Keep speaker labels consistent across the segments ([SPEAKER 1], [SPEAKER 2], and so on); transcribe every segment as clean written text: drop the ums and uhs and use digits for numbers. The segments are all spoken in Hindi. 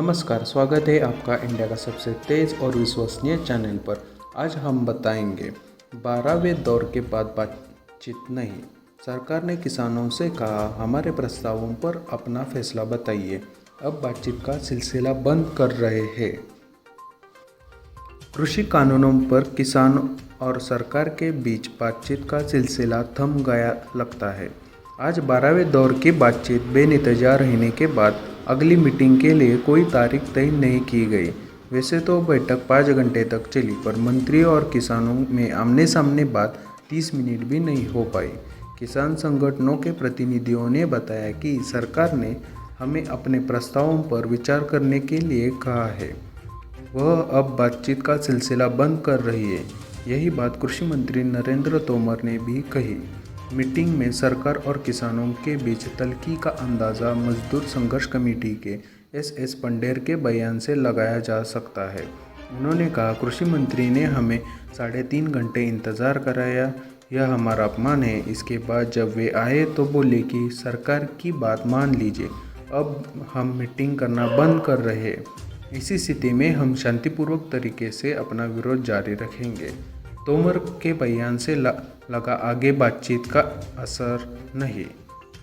[SPEAKER 1] नमस्कार, स्वागत है आपका इंडिया का सबसे तेज़ और विश्वसनीय चैनल पर। आज हम बताएंगे 12वें दौर के बाद बातचीत नहीं। सरकार ने किसानों से कहा, हमारे प्रस्तावों पर अपना फैसला बताइए। अब बातचीत का सिलसिला बंद कर रहे हैं। कृषि कानूनों पर किसान और सरकार के बीच बातचीत का सिलसिला थम गया लगता है। आज 12वें दौर की बातचीत बेनतीजा रहने के बाद अगली मीटिंग के लिए कोई तारीख तय नहीं की गई। वैसे तो बैठक 5 घंटे तक चली, पर मंत्रियों और किसानों में आमने सामने बात 30 मिनट भी नहीं हो पाई। किसान संगठनों के प्रतिनिधियों ने बताया कि सरकार ने हमें अपने प्रस्तावों पर विचार करने के लिए कहा है। वह अब बातचीत का सिलसिला बंद कर रही है। यही बात कृषि मंत्री नरेंद्र तोमर ने भी कही। मीटिंग में सरकार और किसानों के बीच तल्खी का अंदाज़ा मजदूर संघर्ष कमेटी के एस पंडेर के बयान से लगाया जा सकता है। उन्होंने कहा, कृषि मंत्री ने हमें 3.5 घंटे इंतज़ार कराया, यह हमारा अपमान है। इसके बाद जब वे आए तो बोले कि सरकार की बात मान लीजिए, अब हम मीटिंग करना बंद कर रहे हैं। इसी स्थिति में हम शांतिपूर्वक तरीके से अपना विरोध जारी रखेंगे। तोमर के बयान से लगा आगे बातचीत का असर नहीं।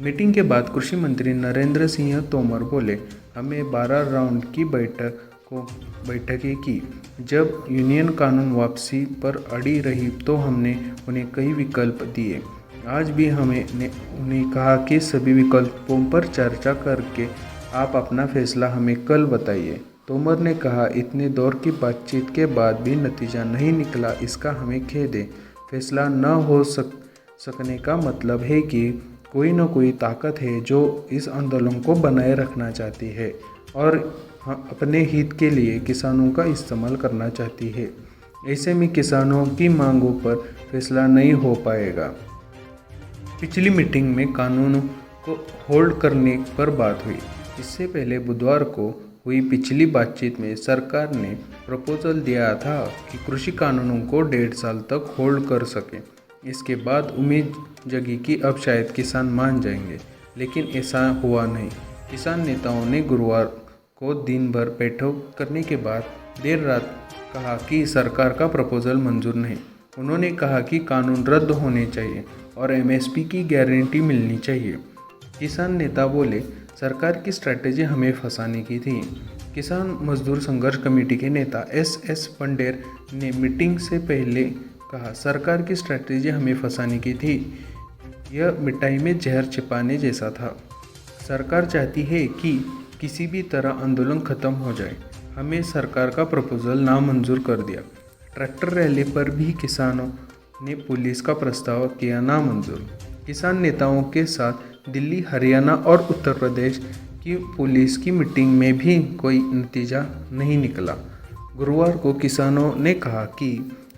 [SPEAKER 1] मीटिंग के बाद कृषि मंत्री नरेंद्र सिंह तोमर बोले, हमें 12 राउंड की बैठकें की। जब यूनियन कानून वापसी पर अड़ी रही तो हमने उन्हें कई विकल्प दिए। आज भी उन्हें कहा कि सभी विकल्पों पर चर्चा करके आप अपना फैसला हमें कल बताइए। तोमर ने कहा, इतने दौर की बातचीत के बाद भी नतीजा नहीं निकला, इसका हमें खेद है। फैसला न हो सकने का मतलब है कि कोई न कोई ताकत है जो इस आंदोलन को बनाए रखना चाहती है और अपने हित के लिए किसानों का इस्तेमाल करना चाहती है। ऐसे में किसानों की मांगों पर फैसला नहीं हो पाएगा। पिछली मीटिंग में कानून को होल्ड करने पर बात हुई। इससे पहले बुधवार को हुई पिछली बातचीत में सरकार ने प्रपोजल दिया था कि कृषि कानूनों को 1.5 साल तक होल्ड कर सके। इसके बाद उम्मीद जगी कि अब शायद किसान मान जाएंगे, लेकिन ऐसा हुआ नहीं। किसान नेताओं ने गुरुवार को दिन भर बैठक करने के बाद देर रात कहा कि सरकार का प्रपोजल मंजूर नहीं। उन्होंने कहा कि कानून रद्द होने चाहिए और MSP की गारंटी मिलनी चाहिए। किसान नेता बोले, सरकार की स्ट्रैटेजी हमें फंसाने की थी। किसान मजदूर संघर्ष कमेटी के नेता एस पंडेर ने मीटिंग से पहले कहा, सरकार की स्ट्रैटेजी हमें फंसाने की थी। यह मिठाई में जहर छिपाने जैसा था। सरकार चाहती है कि किसी भी तरह आंदोलन खत्म हो जाए। हमें सरकार का प्रपोजल नामंजूर कर दिया। ट्रैक्टर रैली पर भी किसानों ने पुलिस का प्रस्ताव किया नामंजूर। किसान नेताओं के साथ दिल्ली, हरियाणा और उत्तर प्रदेश की पुलिस की मीटिंग में भी कोई नतीजा नहीं निकला। गुरुवार को किसानों ने कहा कि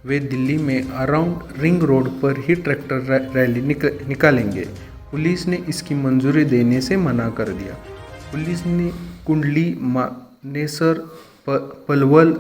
[SPEAKER 1] वे दिल्ली में अराउंड रिंग रोड पर ही ट्रैक्टर रैली निकालेंगे। पुलिस ने इसकी मंजूरी देने से मना कर दिया। पुलिस ने कुंडली, मानेसर, पलवल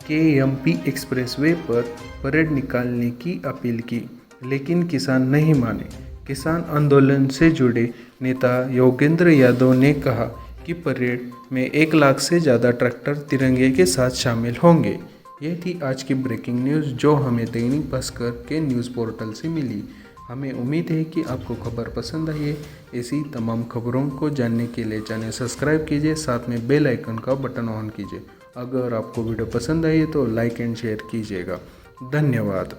[SPEAKER 1] के MP एक्सप्रेसवे पर परेड निकालने की अपील की, लेकिन किसान नहीं माने। किसान आंदोलन से जुड़े नेता योगेंद्र यादव ने कहा कि परेड में 1 लाख से ज़्यादा ट्रैक्टर तिरंगे के साथ शामिल होंगे। यह थी आज की ब्रेकिंग न्यूज़ जो हमें दैनिक भास्कर के न्यूज़ पोर्टल से मिली। हमें उम्मीद है कि आपको खबर पसंद आई है। ऐसी तमाम खबरों को जानने के लिए चैनल सब्सक्राइब कीजिए, साथ में बेल आइकन का बटन ऑन कीजिए। अगर आपको वीडियो पसंद आई है तो लाइक एंड शेयर कीजिएगा। धन्यवाद।